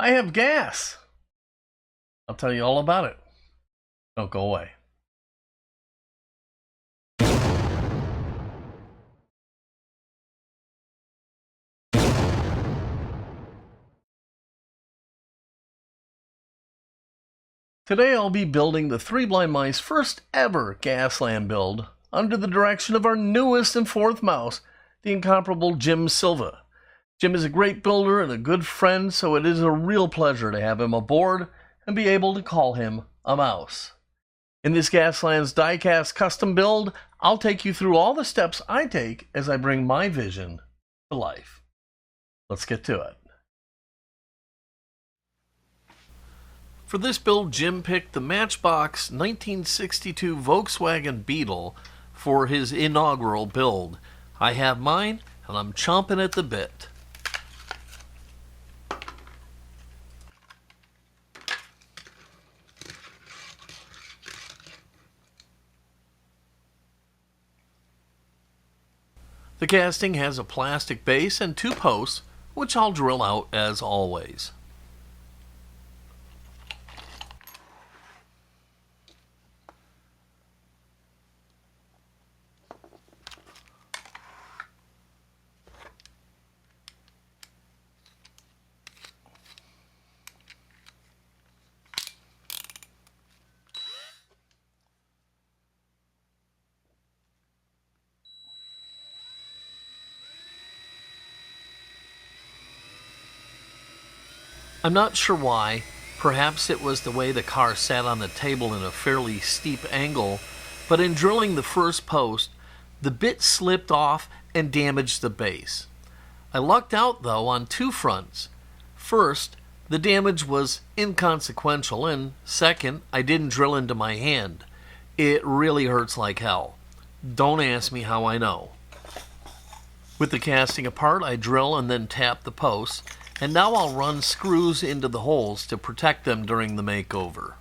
I have gas. I'll tell you all about it. Don't go away. Today I'll be building the Three Blind Mice first ever Gasland build under the direction of our newest and fourth mouse, the incomparable Jim Silva. Jim is a great builder and a good friend, so it is a real pleasure to have him aboard and be able to call him a mouse. In this Gaslands Diecast custom build, I'll take you through all the steps I take as I bring my vision to life. Let's get to it. For this build, Jim picked the Matchbox 1962 Volkswagen Beetle for his inaugural build. I have mine, and I'm chomping at the bit. The casting has a plastic base and two posts, which I'll drill out as always. I'm not sure why. Perhaps it was the way the car sat on the table in a fairly steep angle, but in drilling the first post, the bit slipped off and damaged the base. I lucked out, though, on two fronts. First, the damage was inconsequential, and second, I didn't drill into my hand. It really hurts like hell. Don't ask me how I know. With the casting apart, I drill and then tap the posts, and now I'll run screws into the holes to protect them during the makeover.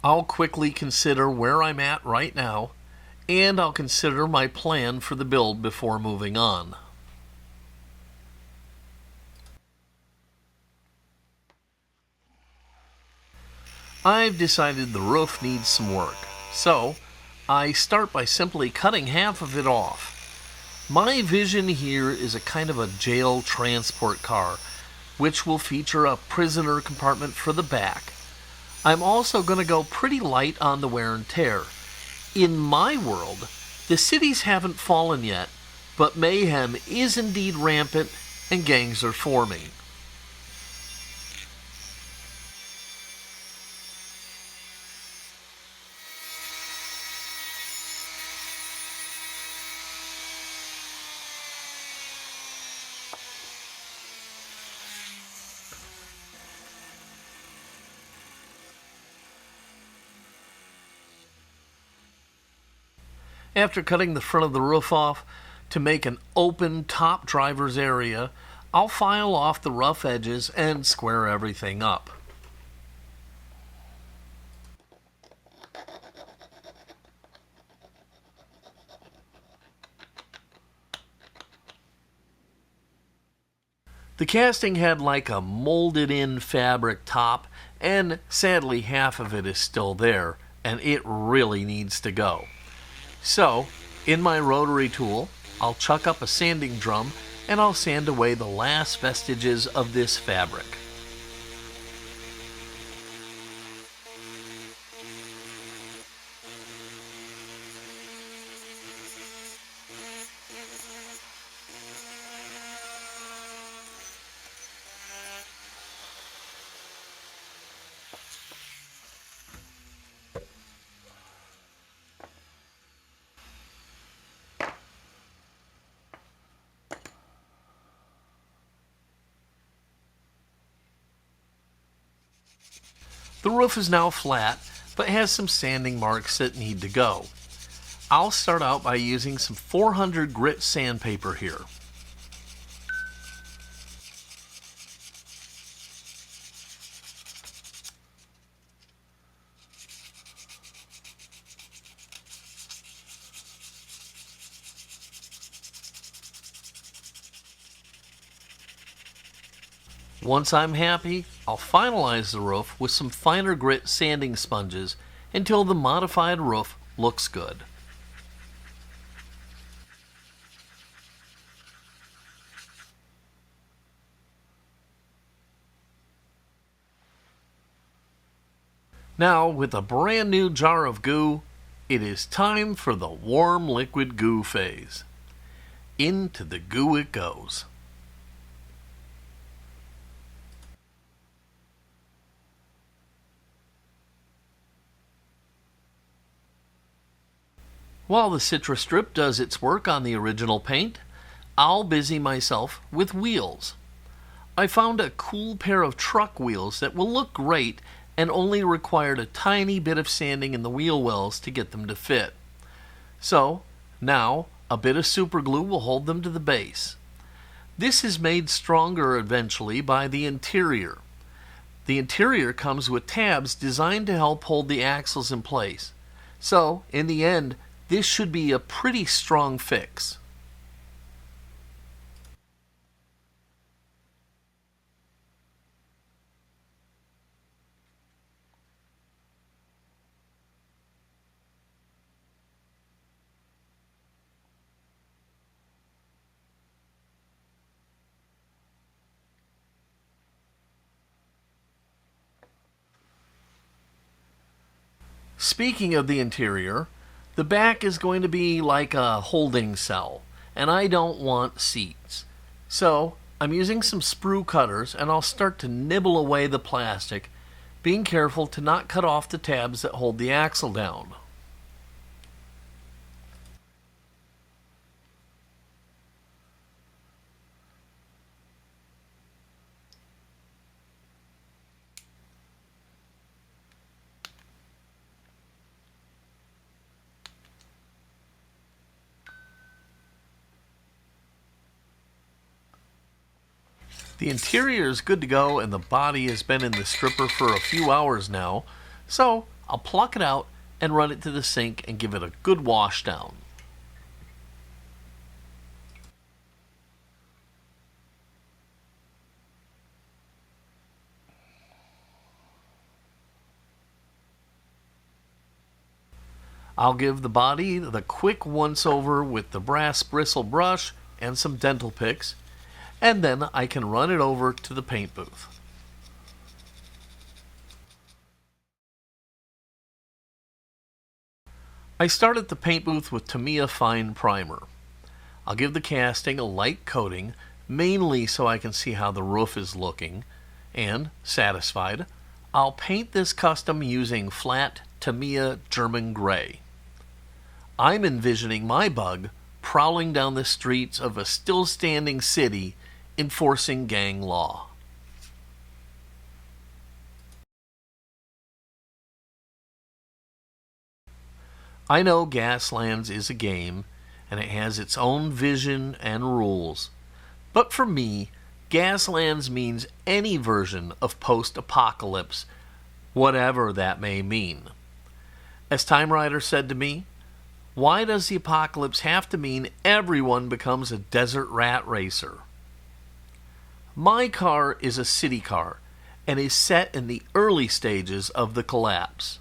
I'll quickly consider where I'm at right now, and I'll consider my plan for the build before moving on. I've decided the roof needs some work, so I start by simply cutting half of it off. My vision here is a kind of a jail transport car, which will feature a prisoner compartment for the back. I'm also going to go pretty light on the wear and tear. In my world, the cities haven't fallen yet, but mayhem is indeed rampant and gangs are forming. After cutting the front of the roof off to make an open top driver's area, I'll file off the rough edges and square everything up. The casting had like a molded in fabric top, and sadly half of it is still there, and it really needs to go. So, in my rotary tool, I'll chuck up a sanding drum and I'll sand away the last vestiges of this fabric. The roof is now flat, but has some sanding marks that need to go. I'll start out by using some 400 grit sandpaper here. Once I'm happy, I'll finalize the roof with some finer grit sanding sponges until the modified roof looks good. Now, with a brand new jar of goo, it is time for the warm liquid goo phase. Into the goo it goes. While the citrus strip does its work on the original paint, I'll busy myself with wheels. I found a cool pair of truck wheels that will look great and only required a tiny bit of sanding in the wheel wells to get them to fit. So, now a bit of super glue will hold them to the base. This is made stronger eventually by the interior. The interior comes with tabs designed to help hold the axles in place. So, in the end, this should be a pretty strong fix. Speaking of the interior, the back is going to be like a holding cell, and I don't want seats. So I'm using some sprue cutters and I'll start to nibble away the plastic, being careful to not cut off the tabs that hold the axle down. The interior is good to go and the body has been in the stripper for a few hours now, so I'll pluck it out and run it to the sink and give it a good wash down. I'll give the body the quick once over with the brass bristle brush and some dental picks, and then I can run it over to the paint booth. I start at the paint booth with Tamiya Fine Primer. I'll give the casting a light coating, mainly so I can see how the roof is looking, and, satisfied, I'll paint this custom using flat Tamiya German Gray. I'm envisioning my bug prowling down the streets of a still-standing city enforcing gang law. I know Gaslands is a game, and it has its own vision and rules. But for me, Gaslands means any version of post-apocalypse, whatever that may mean. As Time Rider said to me, why does the apocalypse have to mean everyone becomes a desert rat racer? My car is a city car and is set in the early stages of the collapse.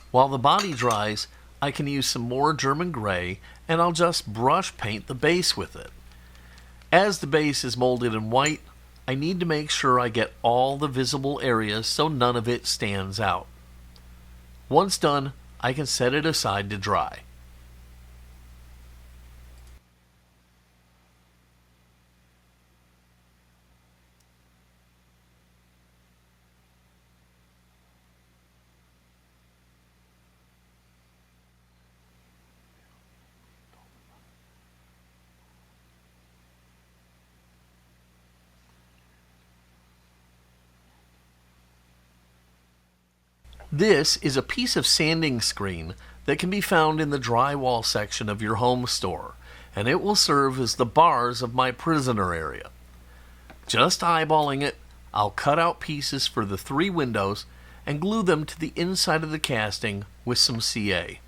While the body dries, I can use some more German Gray and I'll just brush paint the base with it. As the base is molded in white, I need to make sure I get all the visible areas so none of it stands out. Once done, I can set it aside to dry. This is a piece of sanding screen that can be found in the drywall section of your home store, and it will serve as the bars of my prisoner area. Just eyeballing it, I'll cut out pieces for the 3 windows and glue them to the inside of the casting with some CA.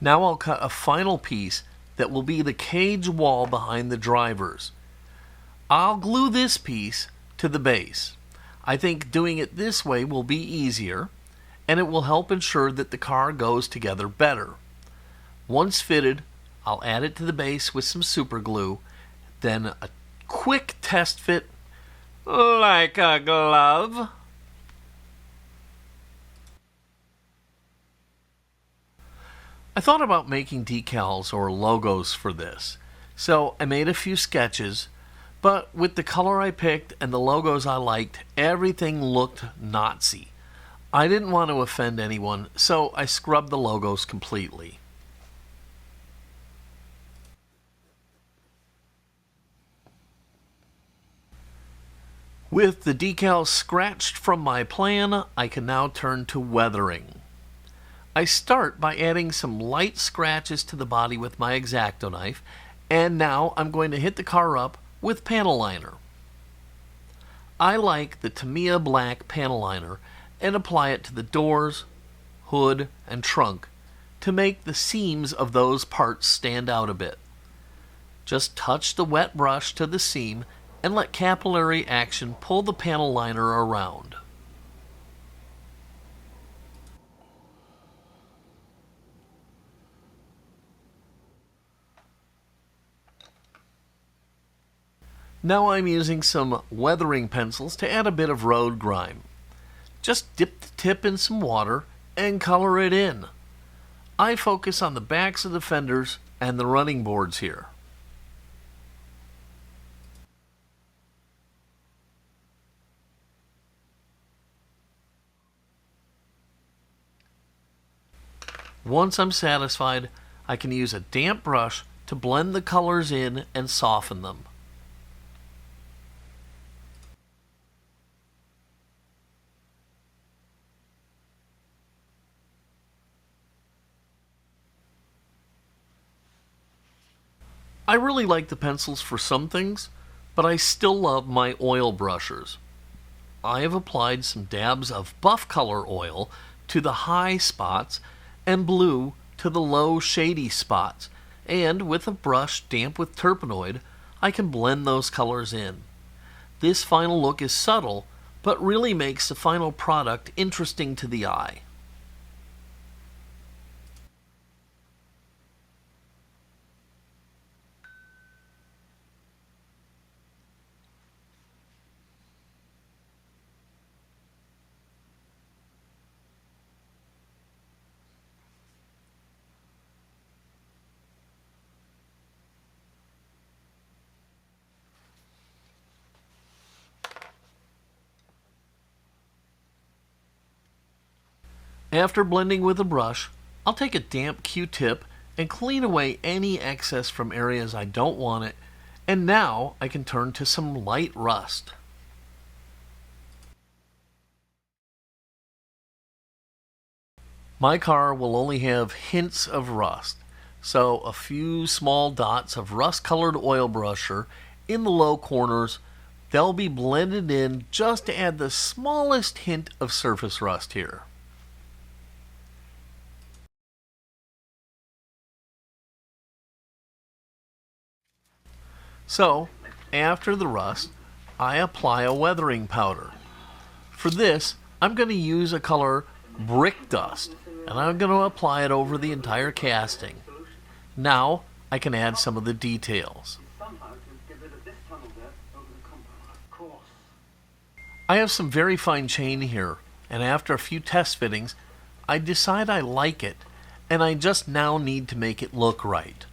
Now I'll cut a final piece that will be the cage wall behind the drivers. I'll glue this piece to the base. I think doing it this way will be easier, and it will help ensure that the car goes together better. Once fitted, I'll add it to the base with some super glue, then a quick test fit like a glove. I thought about making decals or logos for this, so I made a few sketches, but with the color I picked and the logos I liked, everything looked Nazi. I didn't want to offend anyone, so I scrubbed the logos completely. With the decals scratched from my plan, I can now turn to weathering. I start by adding some light scratches to the body with my X-Acto knife, and now I'm going to hit the car up with panel liner. I like the Tamiya black panel liner and apply it to the doors, hood, and trunk to make the seams of those parts stand out a bit. Just touch the wet brush to the seam and let capillary action pull the panel liner around. Now I'm using some weathering pencils to add a bit of road grime. Just dip the tip in some water and color it in. I focus on the backs of the fenders and the running boards here. Once I'm satisfied, I can use a damp brush to blend the colors in and soften them. I really like the pencils for some things, but I still love my oil brushers. I have applied some dabs of buff color oil to the high spots and blue to the low shady spots, and with a brush damp with turpenoid, I can blend those colors in. This final look is subtle, but really makes the final product interesting to the eye. After blending with a brush, I'll take a damp Q-tip and clean away any excess from areas I don't want it, and now I can turn to some light rust. My car will only have hints of rust, So a few small dots of rust-colored oil brusher in the low corners. They'll be blended in just to add the smallest hint of surface rust here. So, after the rust, I apply a weathering powder. For this, I'm going to use a color Brick Dust, and I'm going to apply it over the entire casting. Now, I can add some of the details. I have some very fine chain here, and after a few test fittings, I decide I like it, and I just now need to make it look right.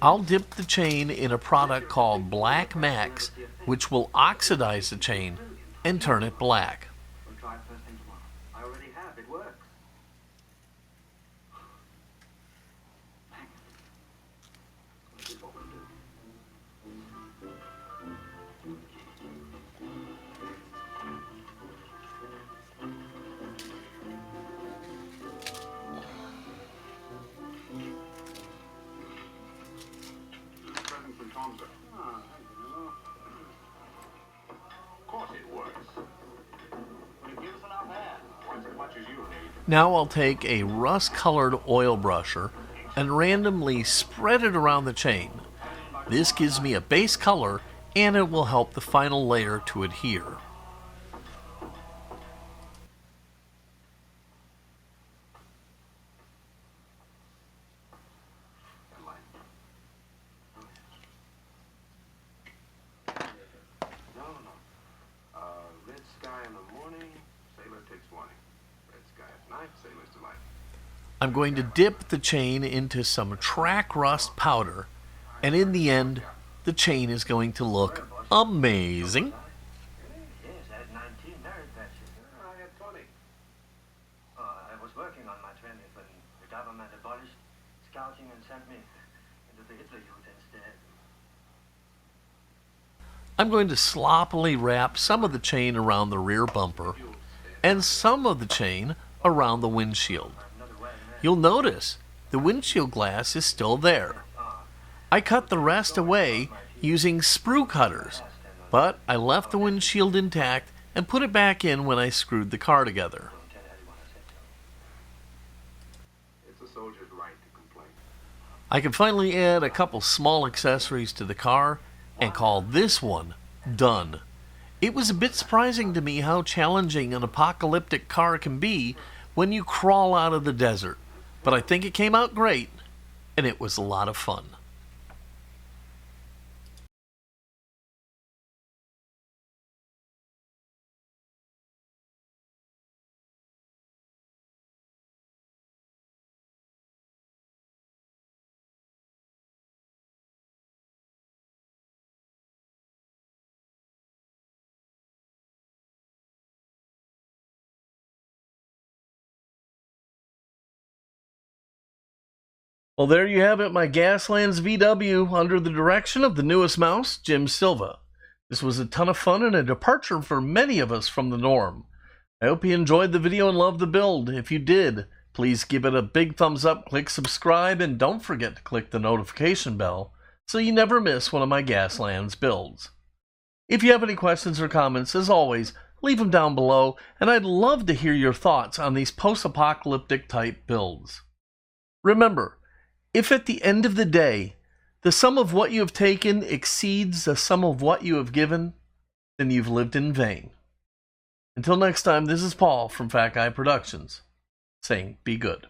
I'll dip the chain in a product called Black Max, which will oxidize the chain and turn it black. Now I'll take a rust-colored oil brusher and randomly spread it around the chain. This gives me a base color and it will help the final layer to adhere. I'm going to dip the chain into some track rust powder, and in the end, the chain is going to look amazing. Yes, I had 19 merit badges. I had 20. I was working on my 20th when the government abolished scouting and sent me into the Hitler Youth instead. I'm going to sloppily wrap some of the chain around the rear bumper and some of the chain around the windshield. You'll notice the windshield glass is still there. I cut the rest away using sprue cutters, but I left the windshield intact and put it back in when I screwed the car together. I can finally add a couple small accessories to the car and call this one done. It was a bit surprising to me how challenging an apocalyptic car can be when you crawl out of the desert. But I think it came out great, and it was a lot of fun. Well, there you have it, my Gaslands VW under the direction of the newest mouse, Jim Silva. This was a ton of fun and a departure for many of us from the norm. I hope you enjoyed the video and loved the build. If you did, please give it a big thumbs up, click subscribe, and don't forget to click the notification bell so you never miss one of my Gaslands builds. If you have any questions or comments, as always, leave them down below, and I'd love to hear your thoughts on these post-apocalyptic type builds. Remember, if at the end of the day, the sum of what you have taken exceeds the sum of what you have given, then you've lived in vain. Until next time, this is Paul from Fat Guy Productions, saying be good.